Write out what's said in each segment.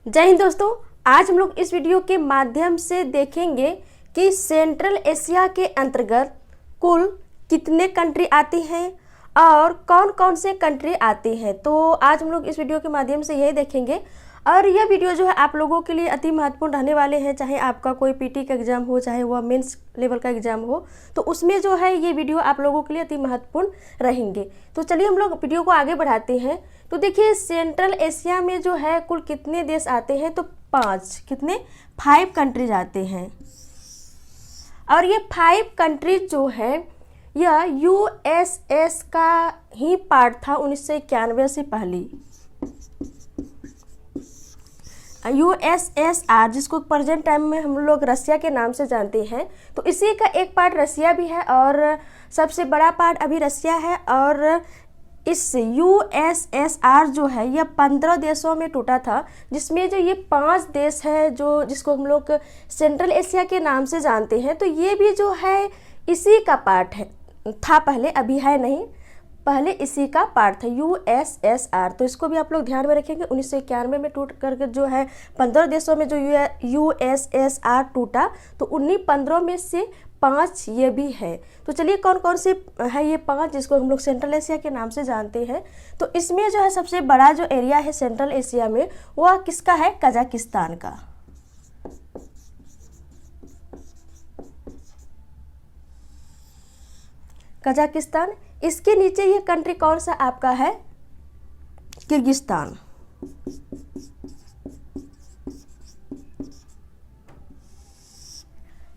जय हिंद दोस्तों। आज हम लोग इस वीडियो के माध्यम से देखेंगे कि सेंट्रल एशिया के अंतर्गत कुल कितने कंट्री आती हैं और कौन कौन से कंट्री आती हैं। तो आज हम लोग इस वीडियो के माध्यम से यही देखेंगे और यह वीडियो जो है आप लोगों के लिए अति महत्वपूर्ण रहने वाले हैं। चाहे आपका कोई पीटी का एग्जाम हो, चाहे वह मेंस लेवल का एग्जाम हो, तो उसमें जो है ये वीडियो आप लोगों के लिए अति महत्वपूर्ण रहेंगे। तो चलिए हम लोग वीडियो को आगे बढ़ाते हैं। तो देखिए सेंट्रल एशिया में जो है कुल कितने देश आते हैं, तो 5 कंट्रीज आते हैं। और ये 5 कंट्रीज जो है यह यूएसएस का ही पार्ट था 1991 से पहले। यूएसएसआर, जिसको प्रेजेंट टाइम में हम लोग रसिया के नाम से जानते हैं, तो इसी का एक पार्ट रसिया भी है और सबसे बड़ा पार्ट अभी रसिया है। और इस यूएसएसआर जो है यह 15 देशों में टूटा था, जिसमें जो ये 5 देश हैं जो जिसको हम लोग सेंट्रल एशिया के नाम से जानते हैं, तो ये भी जो है इसी का पार्ट है, था पहले, अभी है नहीं, पहले इसी का पार्ट था यूएसएसआर। तो इसको भी आप लोग ध्यान में रखेंगे। 1991 में टूट करके जो है 15 देशों में जो यूएसएसआर टूटा, तो उन्हीं 15 में से 5 ये भी है। तो चलिए कौन कौन से है ये 5 जिसको हम लोग सेंट्रल एशिया के नाम से जानते हैं। तो इसमें जो है सबसे बड़ा जो एरिया है सेंट्रल एशिया में वह किसका है, कजाकिस्तान का। कजाकिस्तान। इसके नीचे ये कंट्री कौन सा आपका है, किर्गिस्तान।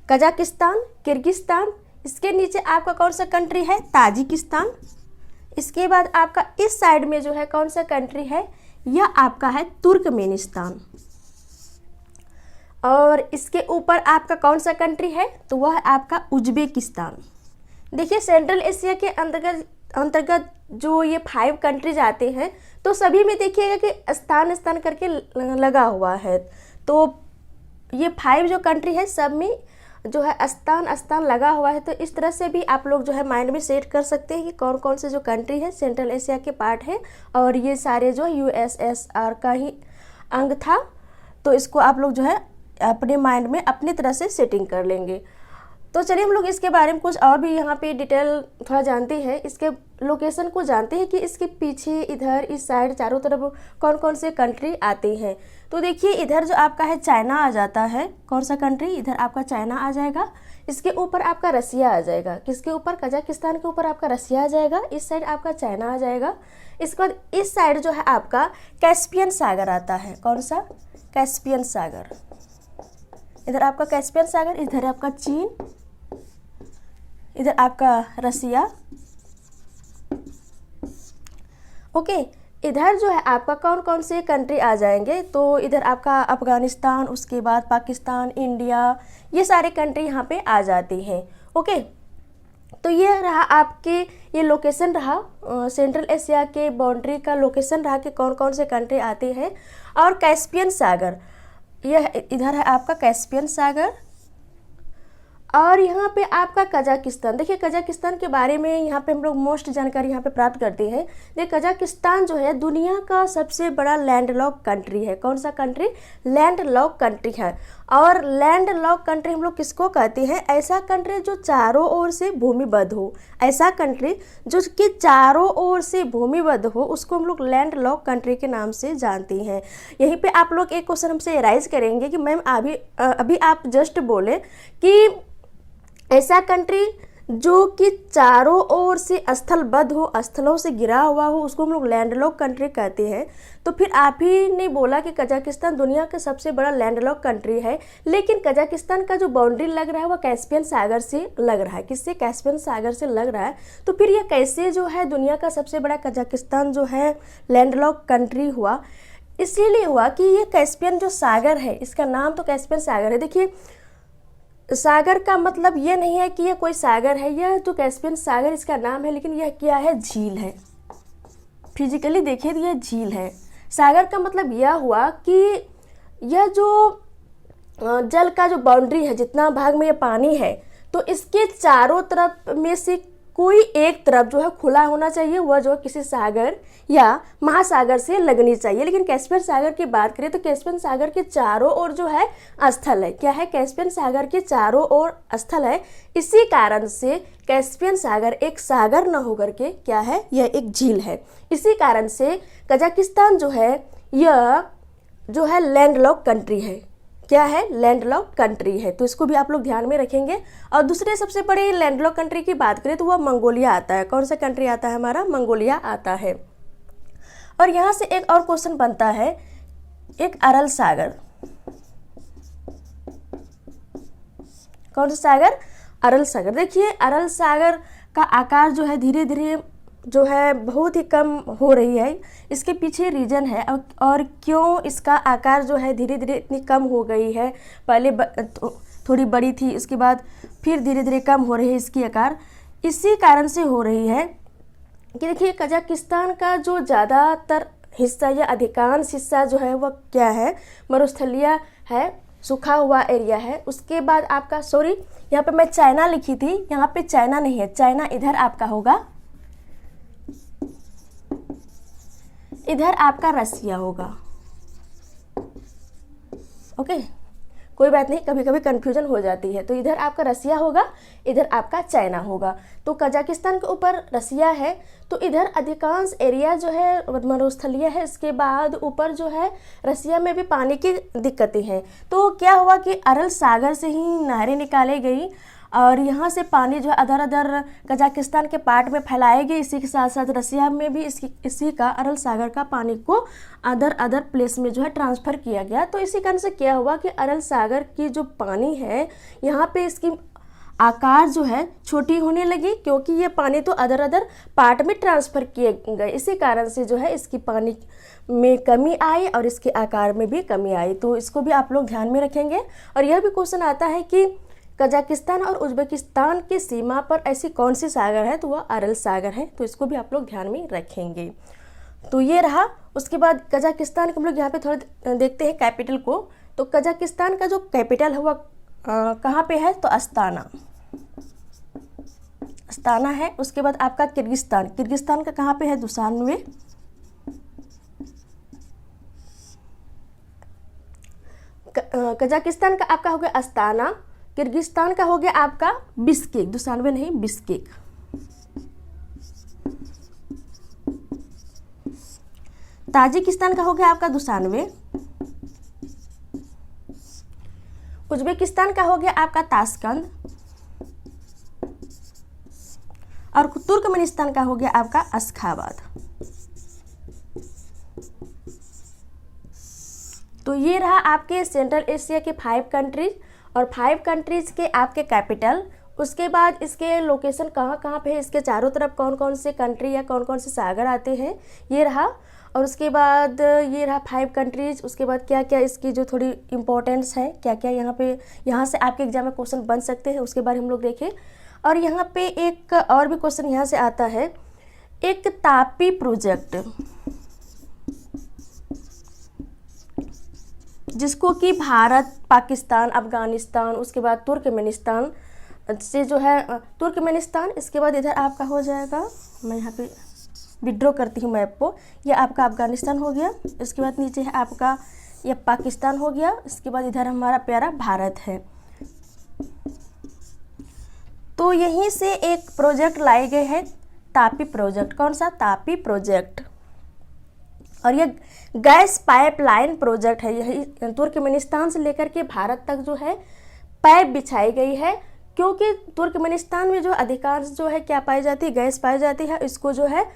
Kazakhstan, Kyrgyzstan. इसके नीचे आपका कौन सा कंट्री है, ताजिकिस्तान। इसके बाद आपका इस साइड में जो है कौन सा कंट्री है, यह आपका है तुर्कमेनिस्तान। और इसके ऊपर आपका कौन सा कंट्री है, तो वह है आपका उज्बेकिस्तान। देखिए सेंट्रल एशिया के अंतर्गत जो ये 5 कंट्रीज आते हैं, तो सभी में देखिएगा कि स्थान स्थान करके लगा हुआ है। तो ये 5 जो कंट्री है सब में जो है स्थान स्थान लगा हुआ है। तो इस तरह से भी आप लोग जो है माइंड में सेट कर सकते हैं कि कौन कौन से जो कंट्री है सेंट्रल एशिया के पार्ट है और ये सारे जो यूएसएसआर का ही अंग था। तो इसको आप लोग जो है अपने माइंड में अपनी तरह से सेटिंग कर लेंगे। तो चलिए हम लोग इसके बारे में कुछ और भी यहाँ पे डिटेल थोड़ा जानते हैं, इसके लोकेशन को जानते हैं कि इसके पीछे इधर इस साइड चारों तरफ कौन कौन से कंट्री आते हैं। तो देखिए इधर जो आपका है चाइना आ जाता है, कौन सा कंट्री, इधर आपका चाइना आ जाएगा। इसके ऊपर आपका रसिया आ जाएगा, किसके ऊपर, कजाकिस्तान के ऊपर आपका रसिया आ जाएगा। इस साइड आपका चाइना आ जाएगा। इसके बाद इस साइड जो है आपका कैस्पियन सागर आता है, कौन सा, कैस्पियन सागर। इधर आपका कैस्पियन सागर, इधर आपका चीन, इधर आपका रसिया। ओके, इधर जो है आपका कौन कौन से कंट्री आ जाएंगे, तो इधर आपका अफगानिस्तान, उसके बाद पाकिस्तान, इंडिया, ये सारे कंट्री यहाँ पे आ जाती हैं। ओके, तो ये रहा आपके, ये लोकेशन रहा सेंट्रल एशिया के बाउंड्री का लोकेशन रहा कि कौन कौन से कंट्री आते हैं। और कैस्पियन सागर, यह इधर है आपका कैस्पियन सागर। और यहाँ पे आपका कजाकिस्तान। देखिए कजाकिस्तान के बारे में यहाँ पे हम लोग मोस्ट जानकारी यहाँ पे प्राप्त करते हैं। देखिए कजाकिस्तान जो है दुनिया का सबसे बड़ा लैंडलॉक कंट्री है। कौन सा कंट्री, लैंडलॉक कंट्री है। और लैंडलॉक कंट्री हम लोग किसको कहते हैं, ऐसा कंट्री जो चारों ओर से भूमिबद्ध हो। ऐसा कंट्री जो कि चारों ओर से भूमिबद्ध हो उसको हम लोग लैंडलॉक कंट्री के नाम से जानते हैं। यहीं पे आप लोग एक क्वेश्चन हमसे राइज करेंगे कि मैम अभी आप जस्ट बोले कि ऐसा कंट्री जो कि चारों ओर से स्थलबद्ध हो, स्थलों से घिरा हुआ हो, उसको हम लोग लैंडलॉक कंट्री कहते हैं। तो फिर आप ही ने बोला कि कजाकिस्तान दुनिया का सबसे बड़ा लैंडलॉक कंट्री है, लेकिन कजाकिस्तान का जो बाउंड्री लग रहा है वह कैस्पियन सागर से लग रहा है। किससे, कैस्पियन सागर से लग रहा है। तो फिर यह कैसे जो है दुनिया का सबसे बड़ा कजाकिस्तान जो है लैंडलॉक कंट्री हुआ, इसीलिए हुआ कि ये कैस्पियन जो सागर है, इसका नाम तो कैस्पियन सागर है। देखिए सागर का मतलब ये नहीं है कि ये कोई सागर है, यह जो कैस्पियन सागर इसका नाम है, लेकिन यह क्या है, झील है। फिजिकली देखिए तो यह झील है। सागर का मतलब यह हुआ कि यह जो जल का जो बाउंड्री है, जितना भाग में ये पानी है, तो इसके चारों तरफ में से कोई एक तरफ जो है खुला होना चाहिए, वह जो है किसी सागर या महासागर से लगनी चाहिए। लेकिन कैस्पियन सागर की बात करें तो कैस्पियन सागर के चारों ओर जो है स्थल है। क्या है? कैस्पियन सागर के चारों ओर स्थल है। इसी कारण से कैस्पियन सागर एक सागर न होकर के क्या है, यह एक झील है। इसी कारण से कजाकिस्तान जो है यह जो है लैंडलॉक कंट्री है। क्या है? लैंडलॉक कंट्री है। तो इसको भी आप लोग ध्यान में रखेंगे। और दूसरे सबसे बड़े लैंडलॉक कंट्री की बात करें तो वह मंगोलिया आता है। कौन सा कंट्री आता है? हमारा मंगोलिया आता है। और यहाँ से एक और क्वेश्चन बनता है, एक अरल सागर। कौन सा सागर? अरल सागर। देखिए अरल सागर का आकार जो है धीरे धीरे जो है बहुत ही कम हो रही है। इसके पीछे रीजन है और क्यों इसका आकार जो है धीरे धीरे इतनी कम हो गई है। पहले थोड़ी बड़ी थी, इसके बाद फिर धीरे धीरे कम हो रही है इसकी आकार। इसी कारण से हो रही है कि देखिए कजाकिस्तान का जो ज़्यादातर हिस्सा या अधिकांश हिस्सा जो है वह क्या है, मरुस्थलीय है, सूखा हुआ एरिया है। उसके बाद आपका यहाँ पे मैं चाइना लिखी थी, यहाँ पे चाइना नहीं है, चाइना इधर आपका होगा, इधर आपका रसिया होगा। ओके, कोई बात नहीं, कभी कभी कंफ्यूजन हो जाती है। तो इधर आपका रसिया होगा, इधर आपका चाइना होगा। तो कजाकिस्तान के ऊपर रसिया है, तो इधर अधिकांश एरिया जो है मरुस्थलीय है। इसके बाद ऊपर जो है रसिया में भी पानी की दिक्कतें हैं। तो क्या हुआ कि अरल सागर से ही नहरें निकाली गई और यहाँ से पानी जो है अदर अदर कजाकिस्तान के पार्ट में फैलाई गई। इसी के साथ साथ रसिया में भी इसी का अरल सागर का पानी को अदर अदर प्लेस में जो है ट्रांसफ़र किया गया। तो इसी कारण से क्या हुआ कि अरल सागर की जो पानी है यहाँ पे इसकी आकार जो है छोटी होने लगी, क्योंकि ये पानी तो अदर अदर पार्ट में ट्रांसफ़र किए गए। इसी कारण से जो है इसकी पानी में कमी आई और इसके आकार में भी कमी आई। तो इसको भी आप लोग ध्यान में रखेंगे। और यह भी क्वेश्चन आता है कि कजाकिस्तान और उज्बेकिस्तान की सीमा पर ऐसी कौन सी सागर है, तो वह अरल सागर है। तो इसको भी आप लोग ध्यान में रखेंगे। तो ये रहा। उसके बाद कजाकिस्तान को हम लोग यहाँ पे थोड़ा देखते हैं कैपिटल को। तो कजाकिस्तान का जो कैपिटल है वह कहाँ पे है, तो अस्ताना, अस्ताना है। उसके बाद आपका किर्गिस्तान, किर्गिस्तान का कहाँ पे है, दुशान्बे। कजाकिस्तान का आपका हो गया अस्ताना, किर्गिस्तान का हो गया आपका बिश्केक, दुशान्बे नहीं बिश्केक। ताजिकिस्तान का हो गया आपका दुशान्बे। उज्बेकिस्तान का हो गया आपका ताशकंद और तुर्कमेनिस्तान का हो गया आपका अशखाबाद। तो ये रहा आपके सेंट्रल एशिया के 5 कंट्रीज और 5 कंट्रीज के आपके कैपिटल। उसके बाद इसके लोकेशन कहाँ कहाँ पे है, इसके चारों तरफ कौन कौन से कंट्री या कौन कौन से सागर आते हैं, ये रहा। और उसके बाद ये रहा 5 कंट्रीज। उसके बाद क्या क्या इसकी जो थोड़ी इम्पोर्टेंस है, क्या क्या यहाँ से आपके एग्जाम में क्वेश्चन बन सकते हैं, उसके बारे में हम लोग देखें। और यहाँ पे एक और भी क्वेश्चन यहाँ से आता है, एक तापी प्रोजेक्ट जिसको कि भारत, पाकिस्तान, अफगानिस्तान, उसके बाद तुर्कमेनिस्तान से जो है तुर्कमेनिस्तान, इसके बाद इधर आपका हो जाएगा, मैं यहाँ पे विड्रॉ करती हूँ मैप को, ये आपका अफगानिस्तान हो गया। इसके बाद नीचे है आपका ये पाकिस्तान हो गया। इसके बाद इधर हमारा प्यारा भारत है। तो यहीं से एक प्रोजेक्ट लाए गए हैं, तापी प्रोजेक्ट। कौन सा? तापी प्रोजेक्ट। और ये गैस पाइपलाइन प्रोजेक्ट है। यही तुर्कमेनिस्तान से लेकर के भारत तक जो है पाइप बिछाई गई है, क्योंकि तुर्कमेनिस्तान में जो अधिकांश जो है क्या पाई जाती है, गैस पाई जाती है। इसको जो है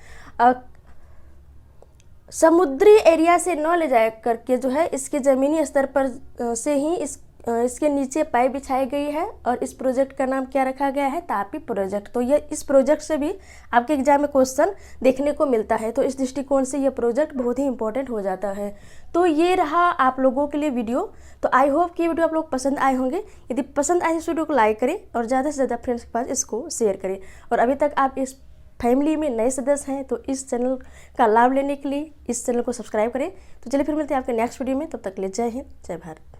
समुद्री एरिया से न ले जा करके जो है इसके ज़मीनी स्तर पर से ही इसके नीचे पाइप बिछाई गई है। और इस प्रोजेक्ट का नाम क्या रखा गया है? तापी प्रोजेक्ट। तो ये इस प्रोजेक्ट से भी आपके एग्जाम में क्वेश्चन देखने को मिलता है। तो इस दृष्टिकोण से ये प्रोजेक्ट बहुत ही इंपॉर्टेंट हो जाता है। तो ये रहा आप लोगों के लिए वीडियो। तो आई होप कि वीडियो आप लोग पसंद आए होंगे। यदि पसंद आए इस वीडियो को लाइक करें और ज़्यादा से ज़्यादा फ्रेंड्स के पास इसको शेयर करें। और अभी तक आप इस फैमिली में नए सदस्य हैं तो इस चैनल का लाभ लेने के लिए इस चैनल को सब्सक्राइब करें। तो चलिए फिर मिलते हैं आपके नेक्स्ट वीडियो में। तब तक के लिए जय हिंद, जय भारत।